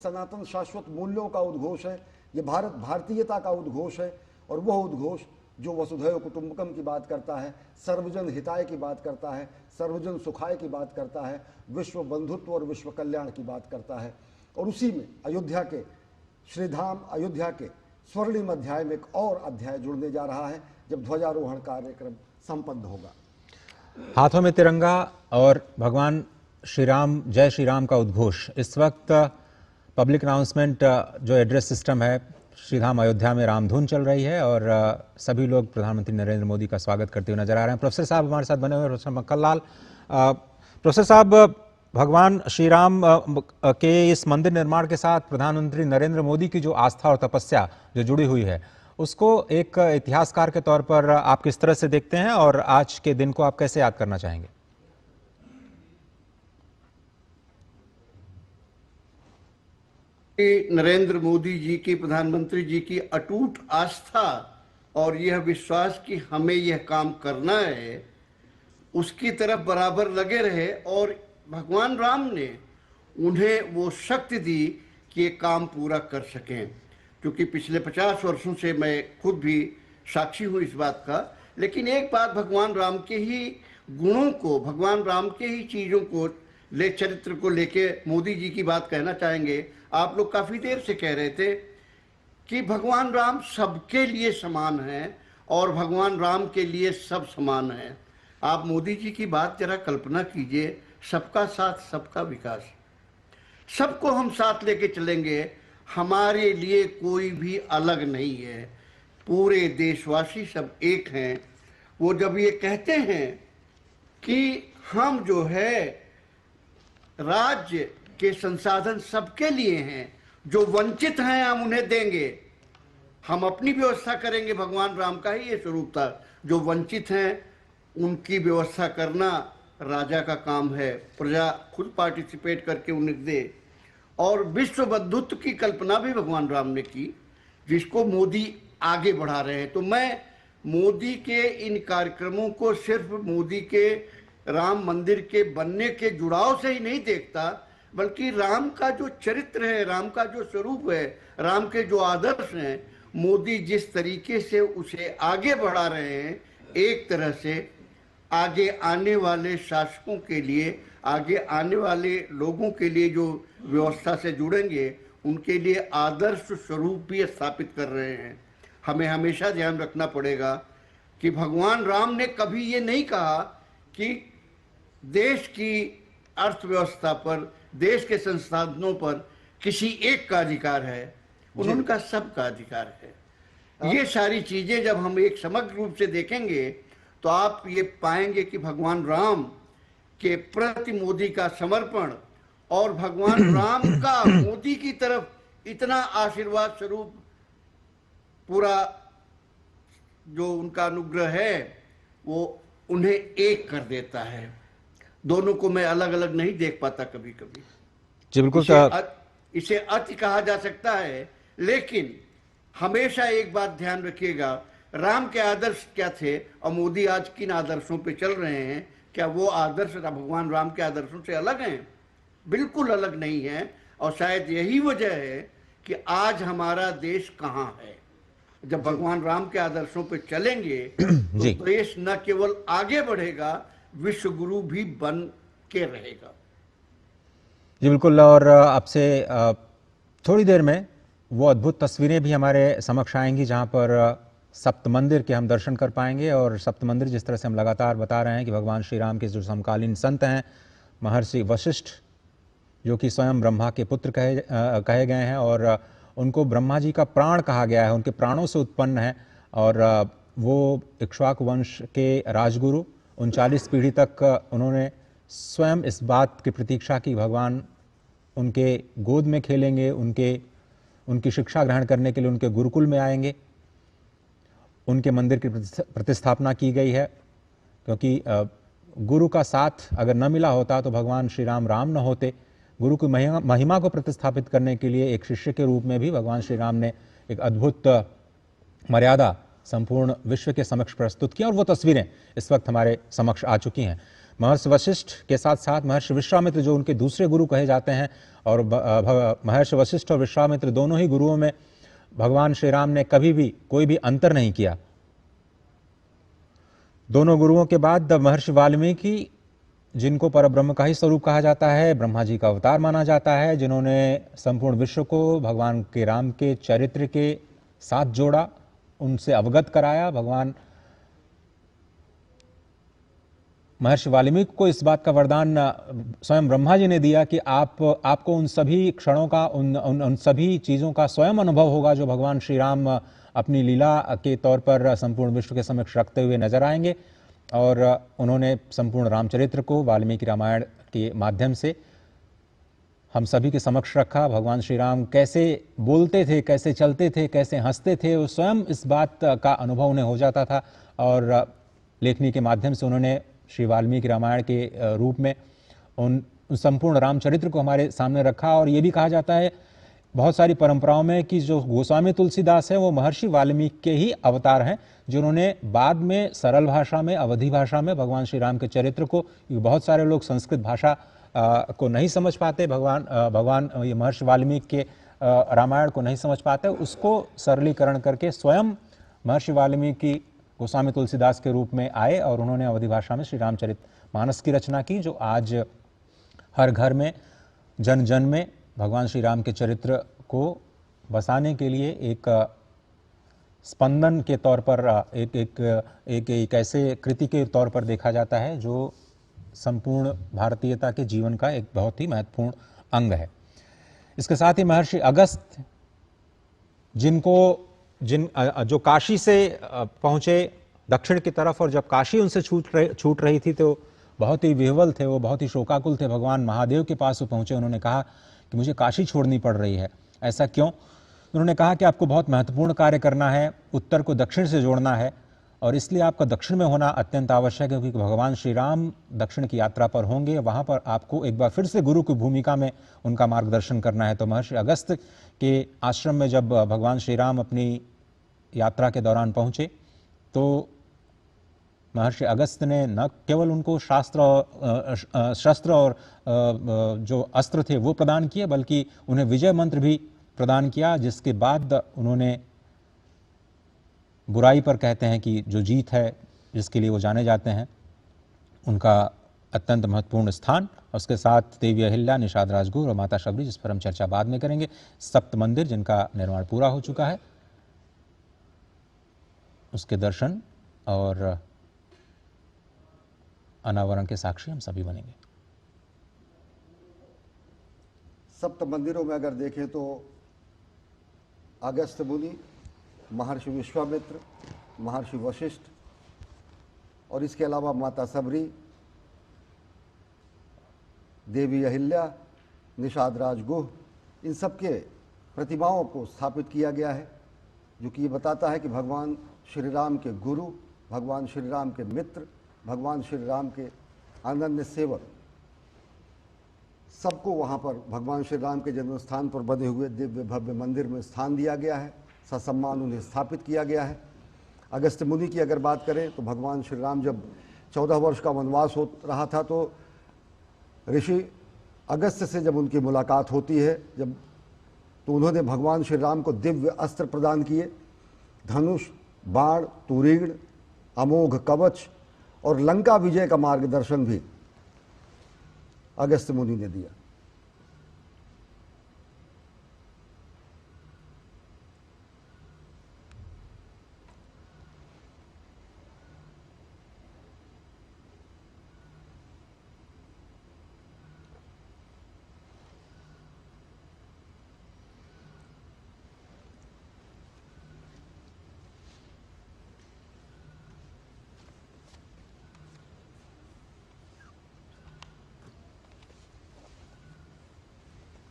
सनातन शाश्वत मूल्यों का उद्घोष है, ये भारत भारतीयता का उद्घोष है। और वह उद्घोष जो वसुधैव कुटुंबकम की बात करता है, सर्वजन हिताय की बात करता है, सर्वजन सुखाय की बात करता है, विश्व बंधुत्व और विश्व कल्याण की बात करता है। और उसी में अयोध्या के श्रीधाम अयोध्या के स्वर्णिम अध्याय में एक और अध्याय जुड़ने जा रहा है जब ध्वजारोहण कार्यक्रम संपन्न होगा। हाथों में तिरंगा और भगवान श्री राम, जय श्री राम का उद्घोष। इस वक्त पब्लिक अनाउंसमेंट जो एड्रेस सिस्टम है, श्रीधाम अयोध्या में रामधुन चल रही है और सभी लोग प्रधानमंत्री नरेंद्र मोदी का स्वागत करते हुए नजर आ रहे हैं। प्रोफेसर साहब हमारे साथ बने हुए हैं, प्रोफेसर मक्खनलाल। प्रोफेसर साहब, भगवान श्री राम के इस मंदिर निर्माण के साथ प्रधानमंत्री नरेंद्र मोदी की जो आस्था और तपस्या जो जुड़ी हुई है, उसको एक इतिहासकार के तौर पर आप किस तरह से देखते हैं और आज के दिन को आप कैसे याद करना चाहेंगे? नरेंद्र मोदी जी की, प्रधानमंत्री जी की अटूट आस्था और यह विश्वास कि हमें यह काम करना है, उसकी तरफ बराबर लगे रहे। और भगवान राम ने उन्हें वो शक्ति दी कि ये काम पूरा कर सकें। क्योंकि पिछले 50 वर्षों से मैं खुद भी साक्षी हूँ इस बात का। लेकिन एक बात भगवान राम के ही गुणों को, भगवान राम के ही चीज़ों को चरित्र को लेके मोदी जी की बात कहना चाहेंगे। आप लोग काफ़ी देर से कह रहे थे कि भगवान राम सबके लिए समान हैं और भगवान राम के लिए सब समान हैं। आप मोदी जी की बात जरा कल्पना कीजिए, सबका साथ सबका विकास, सबको हम साथ लेके चलेंगे, हमारे लिए कोई भी अलग नहीं है, पूरे देशवासी सब एक हैं। वो जब ये कहते हैं कि हम जो है राज्य के संसाधन सबके लिए हैं, जो वंचित हैं हम उन्हें देंगे, हम अपनी व्यवस्था करेंगे। भगवान राम का ही ये स्वरूप था, जो वंचित हैं उनकी व्यवस्था करना राजा का काम है, प्रजा खुद पार्टिसिपेट करके उन्हें दे। और विश्व बंधुत्व की कल्पना भी भगवान राम ने की, जिसको मोदी आगे बढ़ा रहे हैं। तो मैं मोदी के इन कार्यक्रमों को सिर्फ मोदी के राम मंदिर के बनने के जुड़ाव से ही नहीं देखता, बल्कि राम का जो चरित्र है, राम का जो स्वरूप है, राम के जो आदर्श हैं, मोदी जिस तरीके से उसे आगे बढ़ा रहे हैं, एक तरह से आगे आने वाले शासकों के लिए, आगे आने वाले लोगों के लिए जो व्यवस्था से जुड़ेंगे, उनके लिए आदर्श स्वरूप भी स्थापित कर रहे हैं। हमें हमेशा ध्यान रखना पड़ेगा कि भगवान राम ने कभी ये नहीं कहा कि देश की अर्थव्यवस्था पर, देश के संसाधनों पर किसी एक का अधिकार है, उनका सबका अधिकार है। ये सारी चीजें जब हम एक समग्र रूप से देखेंगे तो आप ये पाएंगे कि भगवान राम के प्रति मोदी का समर्पण और भगवान राम का मोदी की तरफ इतना आशीर्वाद स्वरूप पूरा जो उनका अनुग्रह है, वो उन्हें एक कर देता है। दोनों को मैं अलग अलग नहीं देख पाता कभी कभी। जी बिल्कुल, इसे अति कहा जा सकता है। लेकिन हमेशा एक बात ध्यान रखिएगा, राम के आदर्श क्या थे और मोदी आज किन आदर्शों पे चल रहे हैं, क्या वो आदर्श भगवान राम के आदर्शों से अलग हैं? बिल्कुल अलग नहीं है। और शायद यही वजह है कि आज हमारा देश कहाँ है। जब भगवान राम के आदर्शों पे चलेंगे तो देश न केवल आगे बढ़ेगा, विश्व गुरु भी बन के रहेगा। जी बिल्कुल। और आपसे थोड़ी देर में वो अद्भुत तस्वीरें भी हमारे समक्ष आएंगी जहां पर सप्त मंदिर के हम दर्शन कर पाएंगे। और सप्त मंदिर जिस तरह से हम लगातार बता रहे हैं कि भगवान श्री राम के जो समकालीन संत हैं, महर्षि वशिष्ठ, जो कि स्वयं ब्रह्मा के पुत्र कहे गए हैं और उनको ब्रह्मा जी का प्राण कहा गया है, उनके प्राणों से उत्पन्न है। और वो इक्ष्वाकु वंश के राजगुरु, 39 पीढ़ी तक उन्होंने स्वयं इस बात की प्रतीक्षा की भगवान उनके गोद में खेलेंगे, उनकी शिक्षा ग्रहण करने के लिए उनके गुरुकुल में आएंगे। उनके मंदिर की प्रतिस्थापना की गई है, क्योंकि गुरु का साथ अगर न मिला होता तो भगवान श्री राम राम न होते। गुरु की महिमा को प्रतिस्थापित करने के लिए एक शिष्य के रूप में भी भगवान श्री राम ने एक अद्भुत मर्यादा संपूर्ण विश्व के समक्ष प्रस्तुत किया और वो तस्वीरें इस वक्त हमारे समक्ष आ चुकी हैं। महर्षि वशिष्ठ के साथ साथ महर्षि विश्वामित्र जो उनके दूसरे गुरु कहे जाते हैं, और महर्षि वशिष्ठ और विश्वामित्र दोनों ही गुरुओं में भगवान श्री राम ने कभी भी कोई भी अंतर नहीं किया। दोनों गुरुओं के बाद महर्षि वाल्मीकि, जिनको परब्रह्म का ही स्वरूप कहा जाता है, ब्रह्मा जी का अवतार माना जाता है, जिन्होंने संपूर्ण विश्व को भगवान के राम के चरित्र के साथ जोड़ा, उनसे अवगत कराया। भगवान महर्षि वाल्मीकि को इस बात का वरदान स्वयं ब्रह्मा जी ने दिया कि आपको उन सभी क्षणों का, उन सभी चीज़ों का स्वयं अनुभव होगा जो भगवान श्री राम अपनी लीला के तौर पर संपूर्ण विश्व के समक्ष रखते हुए नजर आएंगे। और उन्होंने संपूर्ण रामचरित्र को वाल्मीकि रामायण के माध्यम से हम सभी के समक्ष रखा। भगवान श्री राम कैसे बोलते थे, कैसे चलते थे, कैसे हंसते थे, वो स्वयं इस बात का अनुभव उन्हें हो जाता था। और लेखनी के माध्यम से उन्होंने श्री वाल्मीकि रामायण के रूप में उन संपूर्ण रामचरित्र को हमारे सामने रखा। और ये भी कहा जाता है बहुत सारी परंपराओं में कि जो गोस्वामी तुलसीदास हैं वो महर्षि वाल्मीकि के ही अवतार हैं, जिन्होंने बाद में सरल भाषा में, अवधी भाषा में भगवान श्री राम के चरित्र को, बहुत सारे लोग संस्कृत भाषा को नहीं समझ पाते, भगवान ये महर्षि वाल्मीकि के रामायण को नहीं समझ पाते, उसको सरलीकरण करके स्वयं महर्षि वाल्मीकि गोस्वामी तुलसीदास के रूप में आए और उन्होंने अवधी भाषा में श्री रामचरित मानस की रचना की, जो आज हर घर में, जन जन में भगवान श्री राम के चरित्र को बसाने के लिए एक स्पंदन के तौर पर, एक ऐसे कृति के तौर पर देखा जाता है जो संपूर्ण भारतीयता के जीवन का एक बहुत ही महत्वपूर्ण अंग है। इसके साथ ही महर्षि अगस्त, जो काशी से पहुंचे दक्षिण की तरफ, और जब काशी उनसे छूट रही थी तो बहुत ही विह्वल थे, वो बहुत ही शोकाकुल थे। भगवान महादेव के पास वो पहुंचे, उन्होंने कहा कि मुझे काशी छोड़नी पड़ रही है, ऐसा क्यों? उन्होंने कहा कि आपको बहुत महत्वपूर्ण कार्य करना है, उत्तर को दक्षिण से जोड़ना है, और इसलिए आपका दक्षिण में होना अत्यंत आवश्यक है, क्योंकि भगवान श्री राम दक्षिण की यात्रा पर होंगे, वहाँ पर आपको एक बार फिर से गुरु की भूमिका में उनका मार्गदर्शन करना है। तो महर्षि अगस्त के आश्रम में जब भगवान श्री राम अपनी यात्रा के दौरान पहुँचे तो महर्षि अगस्त ने न केवल उनको शस्त्र और जो अस्त्र थे वो प्रदान किए, बल्कि उन्हें विजय मंत्र भी प्रदान किया, जिसके बाद उन्होंने बुराई पर, कहते हैं कि जो जीत है जिसके लिए वो जाने जाते हैं, उनका अत्यंत महत्वपूर्ण स्थान, और उसके साथ देवी अहिल्या, निषाद राजगुरु और माता शबरी, जिस पर हम चर्चा बाद में करेंगे, सप्त मंदिर जिनका निर्माण पूरा हो चुका है, उसके दर्शन और अनावरण के साक्षी हम सभी बनेंगे। सप्त मंदिरों में अगर देखें तो अगस्त मुनि, महर्षि विश्वामित्र, महर्षि वशिष्ठ, और इसके अलावा माता सबरी, देवी अहिल्या, निषाद राजगुह, इन सब के प्रतिमाओं को स्थापित किया गया है, जो कि ये बताता है कि भगवान श्री राम के गुरु, भगवान श्री राम के मित्र, भगवान श्री राम के अनन्य सेवक, सबको वहाँ पर भगवान श्री राम के जन्म स्थान पर बने हुए दिव्य भव्य मंदिर में स्थान दिया गया है, ससम्मान उन्हें स्थापित किया गया है। अगस्त मुनि की अगर बात करें तो भगवान श्री राम जब 14 वर्ष का वनवास हो रहा था तो ऋषि अगस्त से जब उनकी मुलाकात होती है, तो उन्होंने भगवान श्री राम को दिव्य अस्त्र प्रदान किए, धनुष, बाण, तुरीण, अमोघ कवच और लंका विजय का मार्गदर्शन भी अगस्त मुनि ने दिया।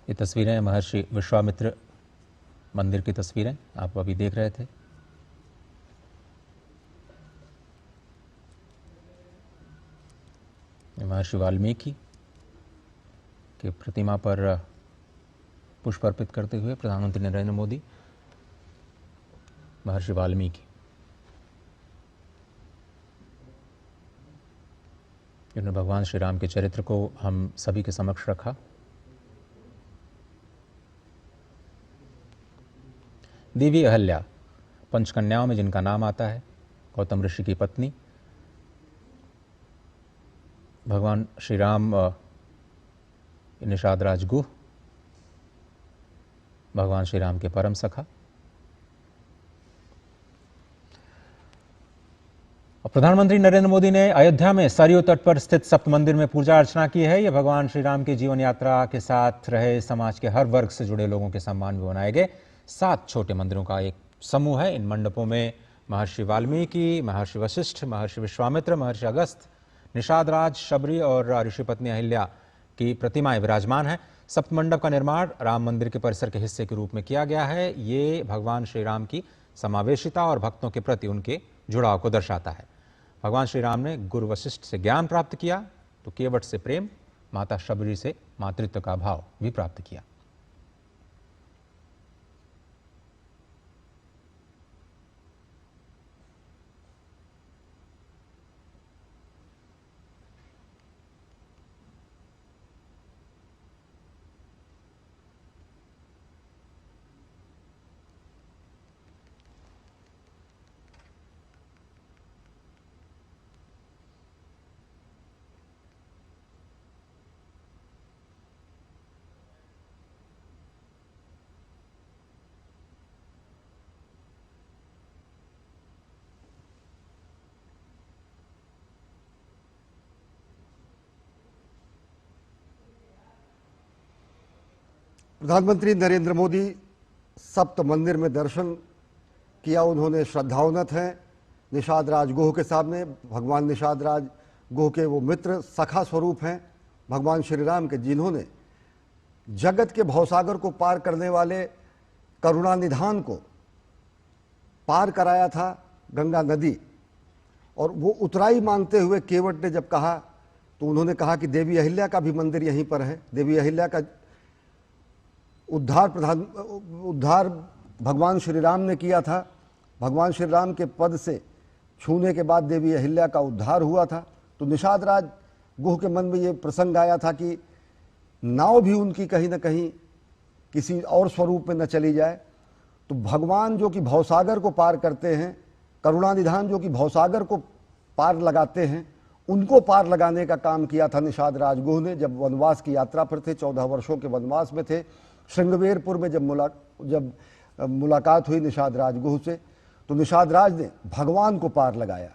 ये तस्वीरें महर्षि विश्वामित्र मंदिर की तस्वीरें आप अभी देख रहे थे। महर्षि वाल्मीकि के प्रतिमा पर पुष्प अर्पित करते हुए प्रधानमंत्री नरेंद्र मोदी, महर्षि वाल्मीकि, जिन्होंने भगवान श्री राम के चरित्र को हम सभी के समक्ष रखा। देवी अहल्या, पंचकन्याओं में जिनका नाम आता है, गौतम ऋषि की पत्नी, भगवान श्री राम निषाद राज गुह, भगवान श्री राम के परम सखा। प्रधानमंत्री नरेंद्र मोदी ने अयोध्या में सरयू तट पर स्थित सप्त मंदिर में पूजा अर्चना की है। यह भगवान श्री राम की जीवन यात्रा के साथ रहे समाज के हर वर्ग से जुड़े लोगों के सम्मान में बनाए गए 7 छोटे मंदिरों का एक समूह है। इन मंडपों में महर्षि वाल्मीकि, महर्षि वशिष्ठ, महर्षि विश्वामित्र, महर्षि अगस्त्य, निषाद राज, शबरी और ऋषि पत्नी अहिल्या की प्रतिमाएं विराजमान हैं। सप्त मंडप का निर्माण राम मंदिर के परिसर के हिस्से के रूप में किया गया है। ये भगवान श्री राम की समावेशिता और भक्तों के प्रति उनके जुड़ाव को दर्शाता है। भगवान श्री राम ने गुरु वशिष्ठ से ज्ञान प्राप्त किया तो केवट से प्रेम, माता शबरी से मातृत्व का भाव भी प्राप्त किया। प्रधानमंत्री नरेंद्र मोदी सप्त मंदिर में दर्शन किया। उन्होंने श्रद्धावनत हैं निषाद राज गुह के सामने। भगवान निषाद राज गुह के वो मित्र सखा स्वरूप हैं भगवान श्री राम के, जिन्होंने जगत के भवसागर को पार करने वाले करुणा निधान को पार कराया था गंगा नदी। और वो उतराई मांगते हुए केवट ने जब कहा तो उन्होंने कहा कि देवी अहिल्या का भी मंदिर यहीं पर है। देवी अहिल्या का उद्धार भगवान श्री राम ने किया था। भगवान श्री राम के पद से छूने के बाद देवी अहिल्या का उद्धार हुआ था। तो निषाद राज गुह के मन में ये प्रसंग आया था कि नाव भी उनकी कहीं ना कहीं किसी और स्वरूप में न चली जाए। तो भगवान जो कि भवसागर को पार करते हैं, करुणानिधान जो कि भवसागर को पार लगाते हैं, उनको पार लगाने का काम किया था निषाद राज गुह ने। जब वनवास की यात्रा पर थे, 14 वर्षों के वनवास में थे, श्रृंगवेरपुर में जब मुलाकात हुई निषाद राज गुह से, तो निषाद राज ने भगवान को पार लगाया।